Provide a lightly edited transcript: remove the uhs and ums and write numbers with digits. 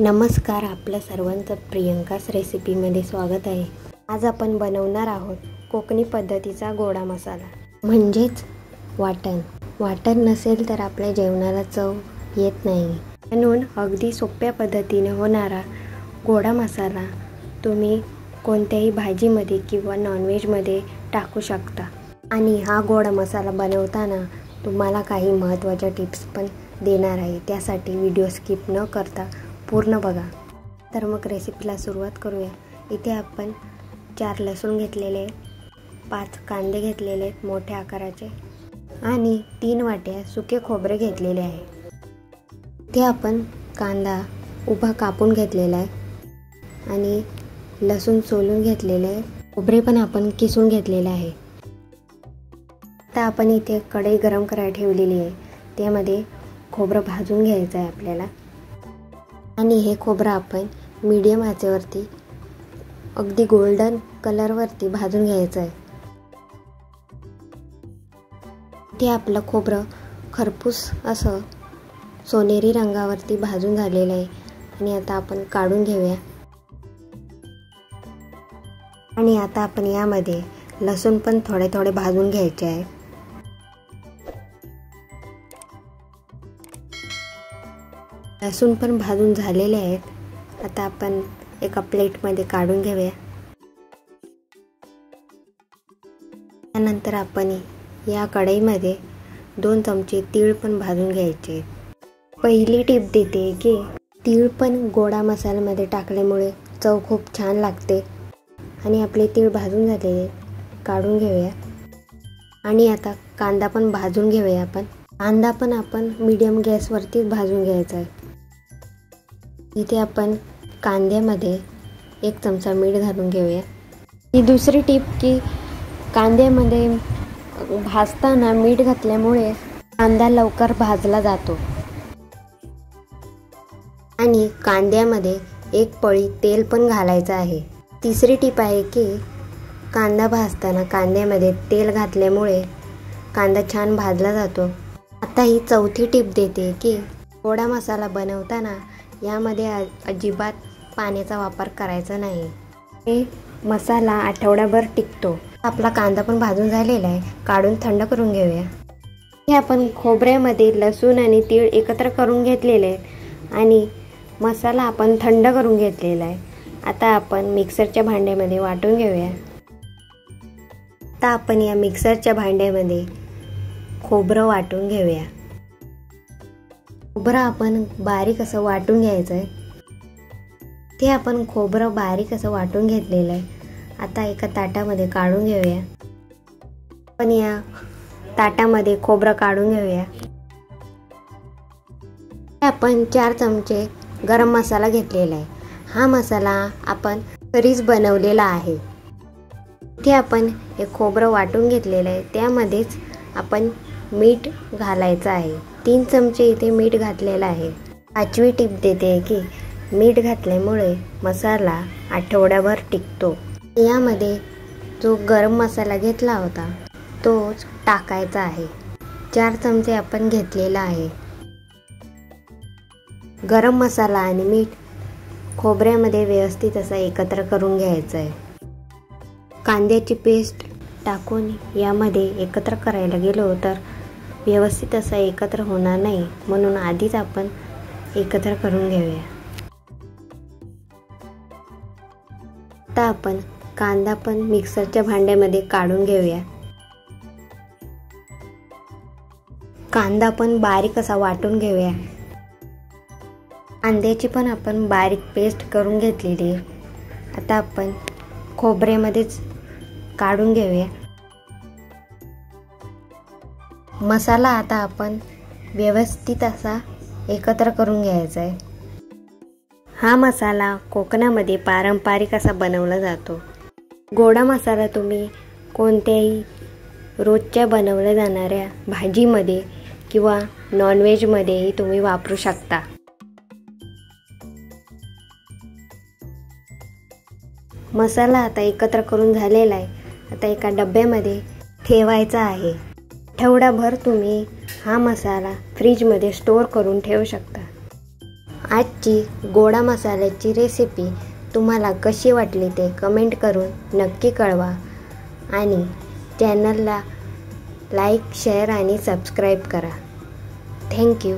नमस्कार, आपल्या सर्वांचं प्रियंकाच रेसिपीमध्ये स्वागत आहे। आज आपण बनवणार आहोत कोकणी पद्धतीचा गोडा मसाला, म्हणजेच वाटण। वाटण नसेल तर आपल्या जेवणाला चव येत नाही, म्हणून अगदी सोप्या पद्धतीने होणारा गोडा मसाला तुम्ही कोणत्याही भाजीमध्ये किंवा नॉनव्हेजमध्ये टाकू शकता। आणि हा गोडा मसाला बनवताना तुम्हाला काही महत्त्वाच्या टिप्स पण देणार आहे, त्यासाठी व्हिडिओ स्किप न करता पूर्ण बघा। तर मग रेसिपीला सुरुवात करूया। इथे आपण 4 लसूण घेतलेले, 5 कांदे घेतलेले मोठ्या आकाराचे आणि 3 वाट्या सुके खोबरे घेतलेले आहे। इथे आपण कांदा उभा कापून घेतलेला आहे आणि लसूण सोलून घेतलेले आहे, खोबरे पण आपण किसून घेतलेले आहे। आता आपण इथे कढई गरम करायला ठेवलेली आहे, त्यामध्ये खोबरं भाजून घ्यायचं आहे आपल्याला। आणि हे खोबरं आपण मीडियम आचेवरती अगदी गोल्डन कलरवरती भाजून घ्यायचं आहे। इथे आपलं खोबरं खरपूस असं सोनेरी रंगावरती भाजून झालेलं आहे आणि आता आपण काढून घेऊया। आणि आता आपण यामध्ये लसूण पण थोडे थोडे भाजून घ्यायचे आहे। लसूण पण भाजून झालेले आहेत। आता आपण एका प्लेटमध्ये काढून घेऊया। त्यानंतर आपण या कढईमध्ये 2 चमचे तीळ पण भाजून घ्यायचे। पहिली टिप देते की तीळ पण गोडा मसाल्यामध्ये टाकल्यामुळे चव खूप छान लागते। आणि आपले तीळ भाजून झालेले काढून घेऊया। आणि आता कांदा पण भाजून घेऊया आपण। कांदा पण आपण मीडियम गॅसवरती भाजून घ्यायचा आहे। इथे आपण कांद्यामध्ये 1 चमचा मीठ घालून घेऊया। ही दुसरी टिप की कांद्यामध्ये भाजताना मीठ घातल्यामुळे कांदा लवकर भाजला जातो। आणि कांद्यामध्ये 1 पळी तेल पण घालायचं आहे। तिसरी टिप आहे की कांदा भाजताना कांद्यामध्ये तेल घातल्यामुळे कांदा छान भाजला जातो। आता ही चौथी टिप देते की गोडा मसाला बनवताना यामध्ये अजिबात पाण्याचा वापर करायचा नाही। हे मसाला आठवडाभर टिकतो। आपला कांदा पण भाजून झालेला आहे, काढून थंड करून घेऊया। हे आपण खोबऱ्यामध्ये लसूण आणि तीळ एकत्र करून घेतलेले आहे आणि मसाला आपण थंड करून घेतलेला आहे। आता आपण मिक्सरच्या भांड्यामध्ये वाटून घेऊया। आता आपण या मिक्सरच्या भांड्यामध्ये खोबरं वाटून घेऊया। खोबरं आपण बारीक असं वाटून घ्यायचं आहे। ते आपण खोबरं बारीक असं वाटून घेतलेलं आहे। आता एका ताटामध्ये काढून घेऊया। आपण या ताटामध्ये खोबरं काढून घेऊया। आपण 4 चमचे गरम मसाला घेतलेला आहे। हा मसाला आपण घरीच बनवलेला आहे। इथे आपण हे खोबरं वाटून घेतलेलं आहे, त्यामध्येच आपण मीठ घालायचं आहे। 3 चमचे इथे मीठ घातलेलं आहे। 5वी टिप देते की मीठ घातल्यामुळे मसाला आठवड्याभर टिकतो। यामध्ये जो गरम मसाला घेतला होता तोच टाकायचा आहे। 4 चमचे आपण घेतलेला आहे। गरम मसाला आणि मीठ खोबऱ्यामध्ये व्यवस्थित असं एकत्र करून घ्यायचं आहे। कांद्याची पेस्ट टाकून यामध्ये एकत्र करायला गेलो तर व्यवस्थित असं एकत्र होणार नाही, म्हणून आधीच आपण एकत्र करून घेऊया। आता आपण कांदा पण मिक्सरच्या भांड्यामध्ये काढून घेऊया। कांदा पण बारीक असा वाटून घेऊया। कांद्याची पण आपण बारीक पेस्ट करून घेतलेली आहे। आता आपण खोबऱ्यामध्येच काढून घेऊया। मसाला आता आपण व्यवस्थित असा एकत्र करून घ्यायचा आहे। हा मसाला कोकणामध्ये पारंपरिक असा बनवला जातो। गोडा मसाला तुम्ही कोणत्याही रोजच्या बनवल्या जाणाऱ्या भाजीमध्ये किंवा नॉनव्हेजमध्येही तुम्ही वापरू शकता। मसाला आता एकत्र करून झालेला आहे। आता एका डब्यामध्ये ठेवायचा आहे। आठवडाभर तुम्ही हा मसाला फ्रीजमध्ये स्टोअर करून ठेवू शकता आजची गोडा मसाल्याची रेसिपी तुम्हाला कशी वाटली ते कमेंट करून नक्की कळवा आणि चॅनलला लाईक, शेअर आणि सबस्क्राईब करा. थँक्यू.